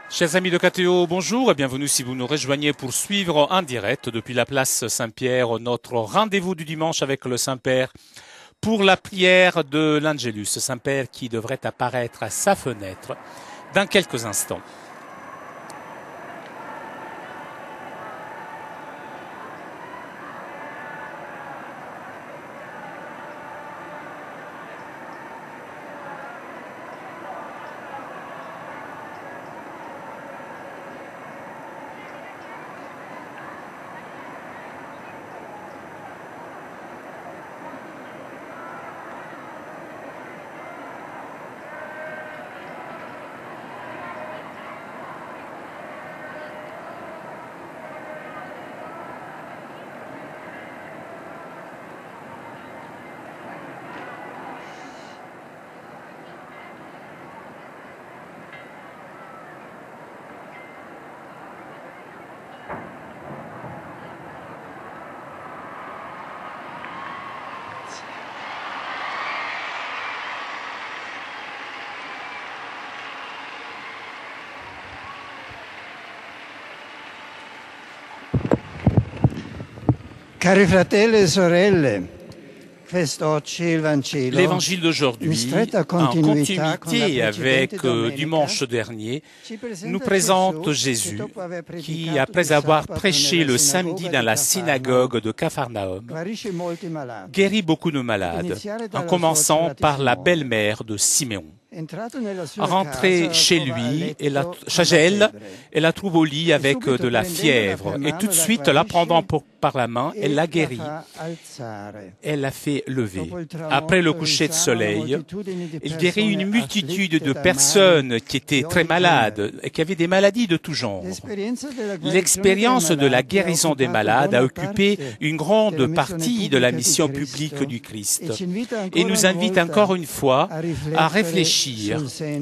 Chers amis de KTO, bonjour et bienvenue si vous nous rejoignez pour suivre en direct depuis la place Saint-Pierre notre rendez-vous du dimanche avec le Saint-Père pour la prière de l'Angélus. Saint-Père qui devrait apparaître à sa fenêtre dans quelques instants. Cari fratelli e sorelle, quest'oggi il Vangelo, L'évangile d'aujourd'hui, en continuité avec dimanche dernier, nous présente Jésus qui, après avoir prêché le samedi dans la synagogue de Capharnaüm, guérit beaucoup de malades, en commençant par la belle-mère de Siméon. Rentrée chez lui, elle la trouve au lit avec de la fièvre et tout de suite, la prendant par la main, elle la guérit. Elle la fait lever. Après le coucher de soleil, il guérit une multitude de personnes qui étaient très malades et qui avaient des maladies de tout genre. L'expérience de la guérison des malades a occupé une grande partie de la mission publique du Christ et nous invite encore une fois à réfléchir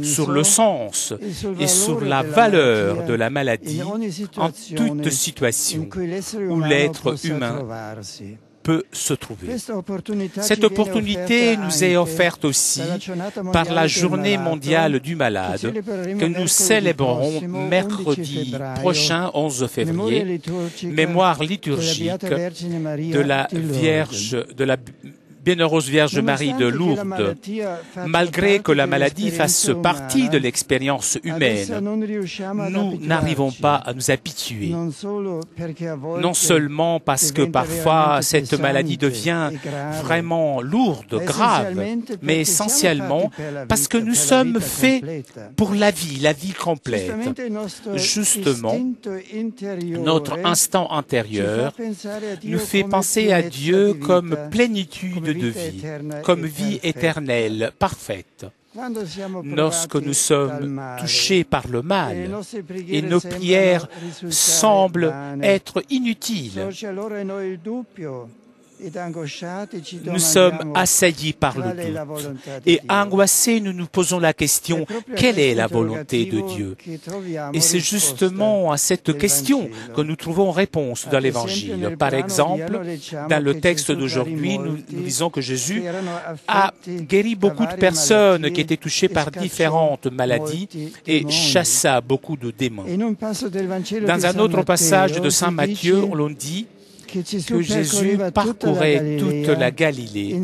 sur le sens et sur la valeur de la maladie en toute situation où l'être humain peut se trouver. Cette opportunité nous est offerte aussi par la Journée mondiale du malade que nous célébrerons mercredi prochain, 11 février, mémoire liturgique de la Bienheureuse Vierge Marie de Lourdes. Malgré que la maladie fasse partie de l'expérience humaine, nous n'arrivons pas à nous habituer. Non seulement parce que parfois cette maladie devient vraiment lourde, grave, mais essentiellement parce que nous sommes faits pour la vie complète. Justement, notre instant intérieur nous fait penser à Dieu comme plénitude de vie, comme vie éternelle, parfaite. Lorsque nous sommes touchés par le mal et nos prières semblent être inutiles, nous sommes assaillis par le doute et angoissés, nous nous posons la question, quelle est la volonté de Dieu? Et c'est justement à cette question que nous trouvons réponse dans l'Évangile. Par exemple, dans le texte d'aujourd'hui, nous disons que Jésus a guéri beaucoup de personnes qui étaient touchées par différentes maladies et chassa beaucoup de démons. Dans un autre passage de Saint Matthieu, on dit que Jésus parcourait toute la Galilée,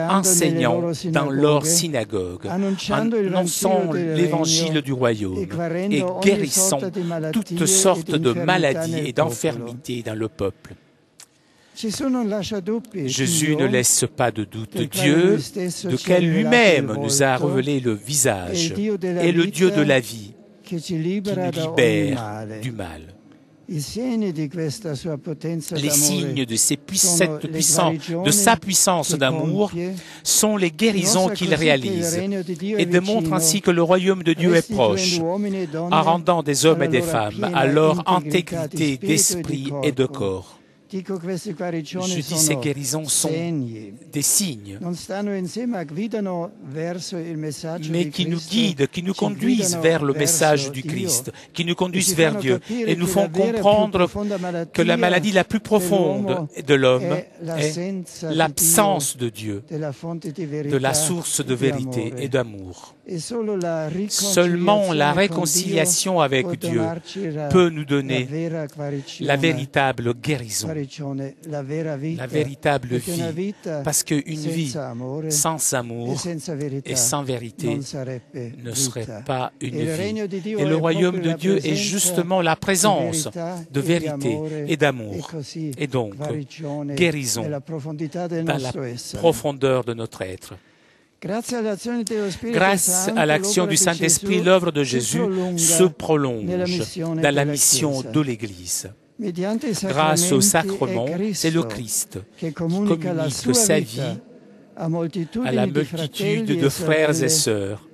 enseignant dans leur synagogue, annonçant l'évangile du royaume et guérissant toutes sortes de maladies et d'infirmités dans le peuple. Jésus ne laisse pas de doute. Dieu, duquel lui-même nous a révélé le visage, est le Dieu de la vie qui nous libère du mal. Les signes de sa puissance d'amour sont les guérisons qu'il réalise et démontrent ainsi que le royaume de Dieu est proche, en rendant des hommes et des femmes à leur intégrité d'esprit et de corps. Je dis ces guérisons sont des signes, mais qui nous guident, qui nous conduisent vers le message du Christ, qui nous conduisent vers Dieu et nous font comprendre que la maladie la plus profonde de l'homme est l'absence de Dieu, de la source de vérité et d'amour. Seulement la réconciliation avec Dieu peut nous donner la véritable guérison, la véritable vie, parce qu'une vie sans amour et sans vérité ne serait pas une vie. Et le royaume de Dieu est justement la présence de vérité et d'amour, et donc guérison dans la profondeur de notre être. Grâce à l'action du Saint-Esprit, l'œuvre de Jésus se prolonge dans la mission de l'Église. Grâce au sacrement, c'est le Christ qui communique sa vie à la multitude de frères et sœurs,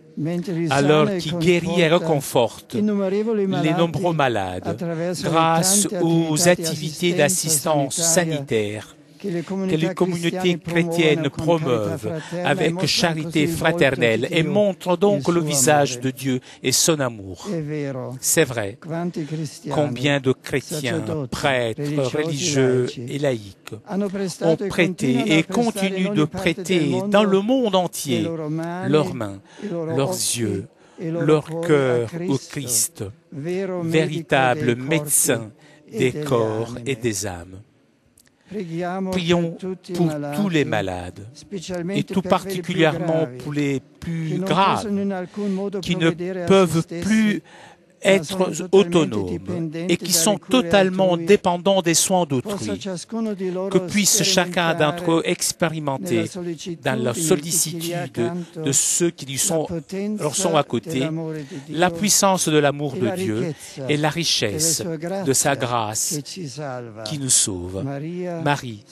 alors qu'il guérit et réconforte les nombreux malades grâce aux activités d'assistance sanitaire que les communautés chrétiennes promeuvent avec charité fraternelle et montrent donc le visage de Dieu et son amour. C'est vrai, combien de chrétiens, prêtres, religieux et laïcs ont prêté et continuent de prêter dans le monde entier leurs mains, leurs yeux, leur cœur au Christ, véritable médecin des corps et des âmes. Prions pour tous les malades, et tout particulièrement pour les plus graves, qui ne peuvent plus être autonomes et qui sont totalement dépendants des soins d'autrui. Que puisse chacun d'entre eux expérimenter dans la sollicitude de ceux qui leur sont à côté la puissance de l'amour de Dieu et la richesse de sa grâce qui nous sauve. Marie,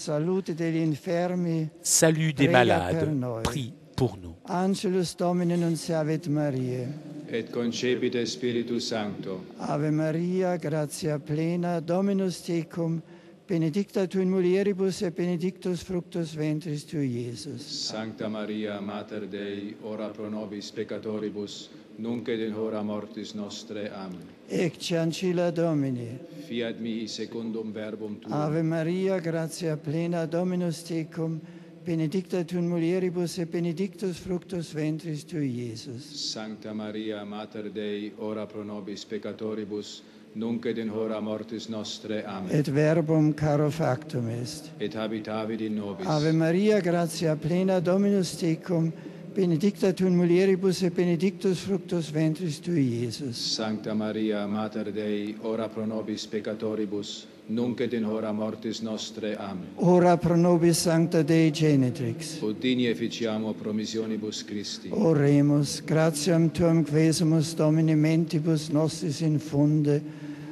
salut des malades, prie pour nous. Angelus Domini nunciavit Mariae. Et concepite Spiritus Sancto. Ave Maria, gratia plena, Dominus tecum, benedicta tu in mulieribus et benedictus fructus ventris tui, Iesus. Sancta Maria, Mater Dei, ora pro nobis peccatoribus, nunc et in hora mortis nostre. Amen. Ecce ancilla Domini. Fiat mihi secundum verbum tuum. Ave Maria, gratia plena, Dominus tecum, benedicta tu in mulieribus et benedictus fructus ventris tui, Iesus. Sancta Maria, Mater Dei, ora pro nobis peccatoribus, nunc et in hora mortis nostre. Amen. Et verbum caro factum est. Et habitavit in nobis. Ave Maria, gratia plena, Dominus tecum, benedicta tu in mulieribus et benedictus fructus ventris tui, Iesus. Sancta Maria, Mater Dei, ora pro nobis peccatoribus, nunc et in hora mortis nostre. Amen. Ora pro nobis sancta Dei genitrix. Ut digni efficiamo promissionibus Christi. Oremus, gratiam tuam quesumus Domini mentibus nostris infunde,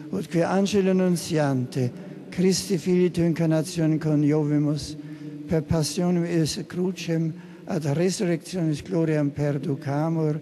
ut qui angelo nuntiante, Christi Filii tu incarnatione coniovimus, per passionem et crucem, ad resurrectionis gloriam perducamur,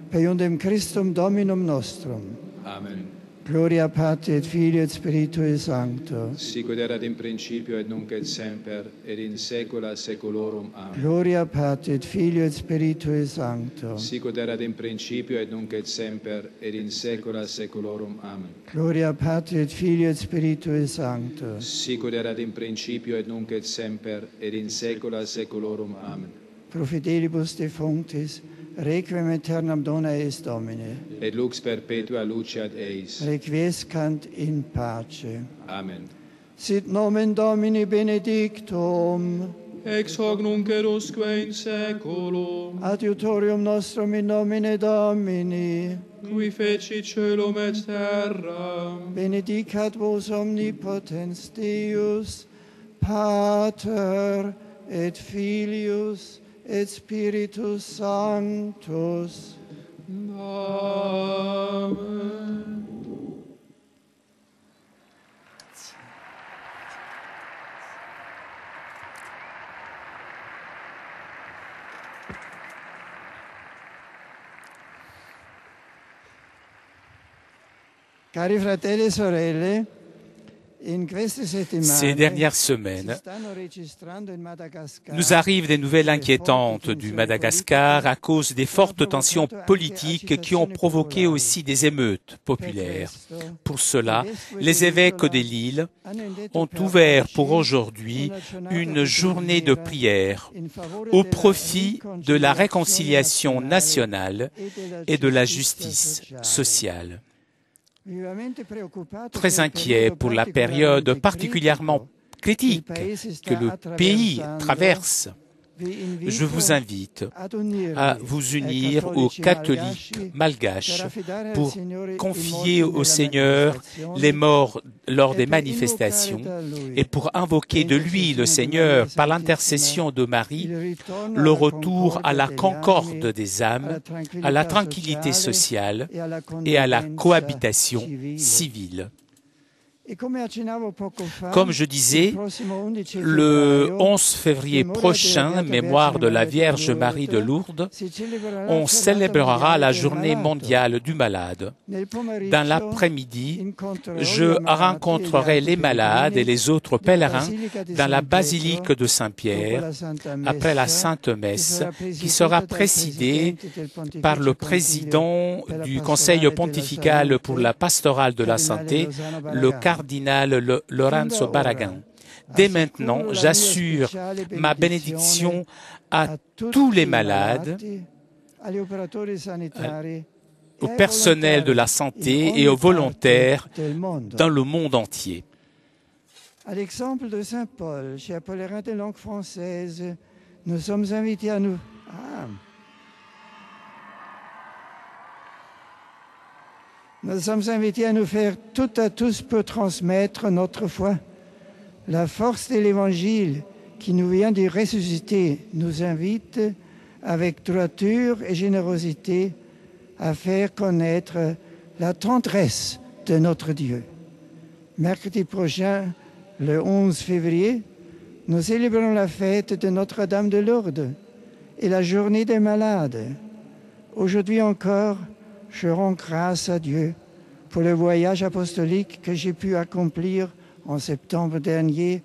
per iundem Christum Dominum nostrum. Amen. Gloria Patri et Filii et Spiritui Sancto. Sicut erat in principio et nunc et semper, et in saecula saeculorum. Amen. Gloria Patri et Filii et Spiritui Sancto. Sicut erat in principio et nunc et semper, et in saecula saeculorum. Amen. Gloria Patri et Filii et Spiritui Sancto. Sicut erat in principio et nunc et semper, et in saecula saeculorum. Amen. Pro fidelibus defunctis, requiem aeternam dona eis Domine. Et lux perpetua luceat eis. Requiescant in pace. Amen. Sit nomen Domini benedictum. Ex hoc nunc erusque in saeculum. Adiutorium nostrum in nomine Domini. Qui feci caelum et terram. Benedicat vos omnipotens Deus, Pater et Filius et Spiritus Sanctus. Amen. Cari fratelli e sorelle, Ces dernières semaines, nous arrivent des nouvelles inquiétantes du Madagascar à cause des fortes tensions politiques qui ont provoqué aussi des émeutes populaires. Pour cela, les évêques de l'île ont ouvert pour aujourd'hui une journée de prière au profit de la réconciliation nationale et de la justice sociale. Très inquiet pour la période particulièrement critique que le pays traverse, je vous invite à vous unir aux catholiques malgaches pour confier au Seigneur les morts lors des manifestations et pour invoquer de lui, le Seigneur, par l'intercession de Marie, le retour à la concorde des âmes, à la tranquillité sociale et à la cohabitation civile. Comme je disais, le 11 février prochain, mémoire de la Vierge Marie de Lourdes, on célébrera la journée mondiale du malade. Dans l'après-midi, je rencontrerai les malades et les autres pèlerins dans la basilique de Saint-Pierre après la Sainte Messe qui sera présidée par le président du Conseil pontifical pour la pastorale de la santé, le cardinal Lorenzo Barragan. Dès maintenant, j'assure ma bénédiction à tous les malades, au personnel de la santé et aux volontaires dans le monde entier. À l'exemple de Saint Paul, chers pèlerins de langue française, nous sommes invités à nous... Nous sommes invités à nous faire tout à tous pour transmettre notre foi. La force de l'Évangile qui nous vient du ressuscité nous invite, avec droiture et générosité, à faire connaître la tendresse de notre Dieu. Mercredi prochain, le 11 février, nous célébrons la fête de Notre-Dame de Lourdes et la journée des malades. Aujourd'hui encore, je rends grâce à Dieu pour le voyage apostolique que j'ai pu accomplir en septembre dernier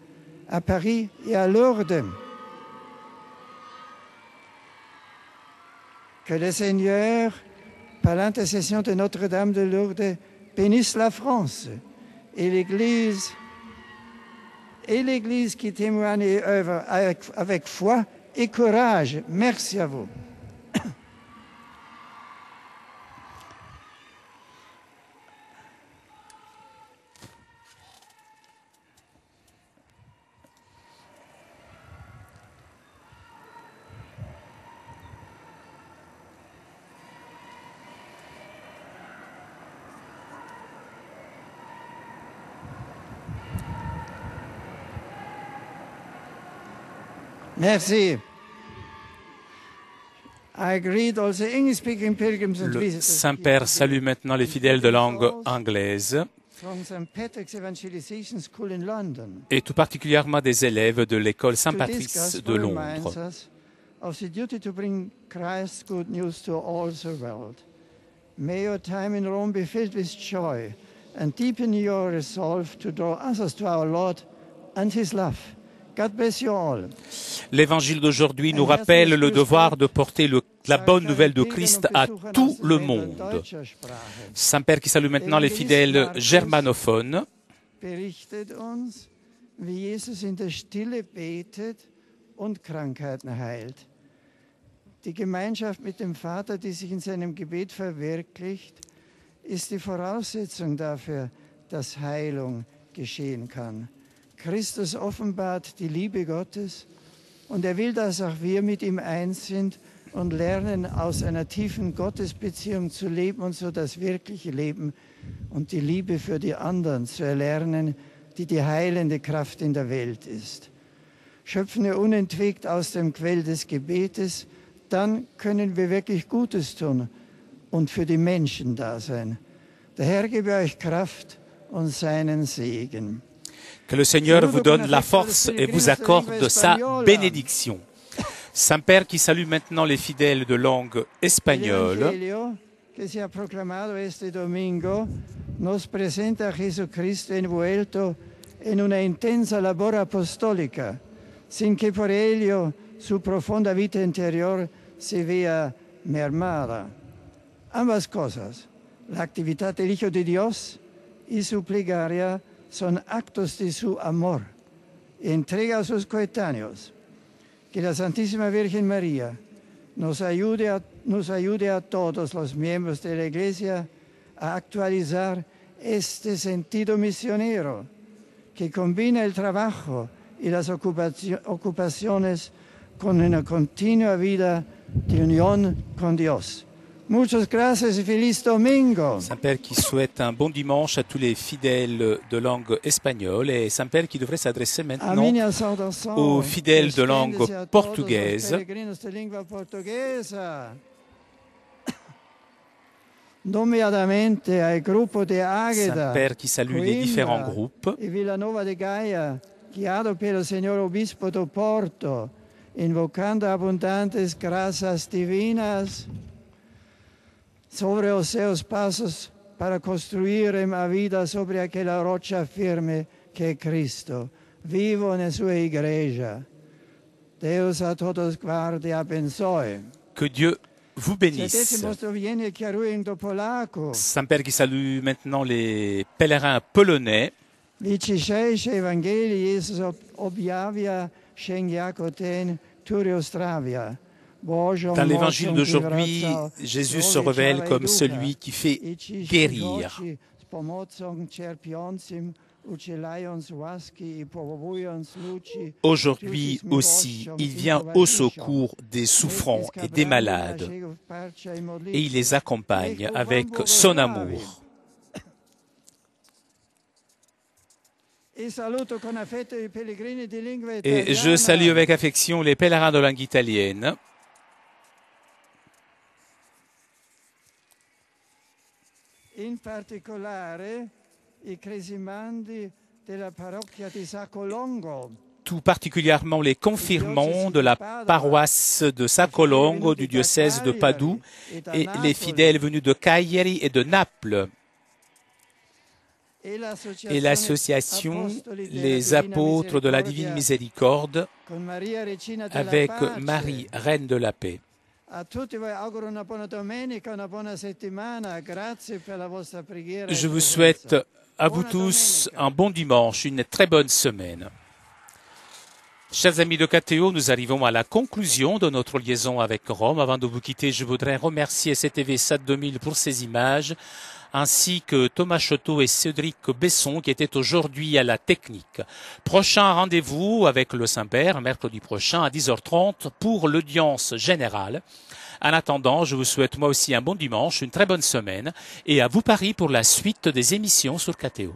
à Paris et à Lourdes. Que le Seigneur, par l'intercession de Notre-Dame de Lourdes, bénisse la France et l'Église qui témoigne et œuvre avec foi et courage. Merci à vous. Merci. Le Saint-Père salue maintenant les fidèles de langue anglaise et tout particulièrement des élèves de l'école Saint-Patrick's de Londres. May your time in Rome be filled with joy and deepen your resolve to draw others to our Lord and His love. God bless you all. L'évangile d'aujourd'hui nous rappelle le devoir de porter la bonne nouvelle de Christ à tout le monde. Saint-Père qui salue maintenant les fidèles germanophones. Berichtet uns, wie Jesus in der Stille betet und Krankheiten heilt. Die Gemeinschaft mit dem Vater, die sich in seinem Gebet verwirklicht, ist die Voraussetzung dafür, dass Heilung geschehen kann. Christus offenbart die Liebe Gottes und er will, dass auch wir mit ihm eins sind und lernen, aus einer tiefen Gottesbeziehung zu leben und so das wirkliche Leben und die Liebe für die anderen zu erlernen, die die heilende Kraft in der Welt ist. Schöpfen wir unentwegt aus dem Quell des Gebetes, dann können wir wirklich Gutes tun und für die Menschen da sein. Der Herr gebe euch Kraft und seinen Segen. Que le Seigneur vous donne la force et vous accorde sa bénédiction. Saint-Père qui salue maintenant les fidèles de langue espagnole. Que se ha proclamado este domingo nos presenta a Jesucristo envuelto in una intensa labor apostolica, sin que por ello su profunda vida interior se vea mermada. Ambas cosas, la actividad del Hijo de Dios y su plegaria, son actos de su amor y entrega a sus coetáneos. Que la Santísima Virgen María nos ayude a todos los miembros de la Iglesia a actualizar este sentido misionero que combina el trabajo y las ocupaciones con una continua vida de unión con Dios. Muchas gracias y feliz domingo. Saint-Père qui souhaite un bon dimanche à tous les fidèles de langue espagnole et Saint-Père qui devrait s'adresser maintenant aux fidèles de langue portugaise. Saint-Père qui salue les différents groupes. Guiado pelo Señor Obispo do Porto, invocando abundantes graças divinas sobre os seus passos para construírem a vida sobre aquela rocha firme que é Cristo, vivo na sua igreja. Deus a todos guarde e abençoe. Que Dieu vous bénisse. Saint-Père qui salue maintenant les pèlerins polonais. Dans l'évangile d'aujourd'hui, Jésus se révèle comme celui qui fait guérir. Aujourd'hui aussi, il vient au secours des souffrants et des malades et il les accompagne avec son amour. Et je salue avec affection les pèlerins de langue italienne. In particolare i cresimandi della parrocchia di Saccolongo. Tout particulièrement les confirmants de la paroisse de Saccolongo du diocèse de Padoue et les fidèles venus de Cagliari et de Naples. Et l'association Les Apôtres de la Divine Miséricorde avec Marie, Reine de la Paix. Je vous souhaite à vous tous un bon dimanche, une très bonne semaine. Chers amis de KTO, nous arrivons à la conclusion de notre liaison avec Rome. Avant de vous quitter, je voudrais remercier CTV SAT 2000 pour ces images, ainsi que Thomas Choteau et Cédric Besson qui étaient aujourd'hui à la technique. Prochain rendez-vous avec le Saint-Père, mercredi prochain à 10h30 pour l'audience générale. En attendant, je vous souhaite moi aussi un bon dimanche, une très bonne semaine et à vous Paris pour la suite des émissions sur KTO.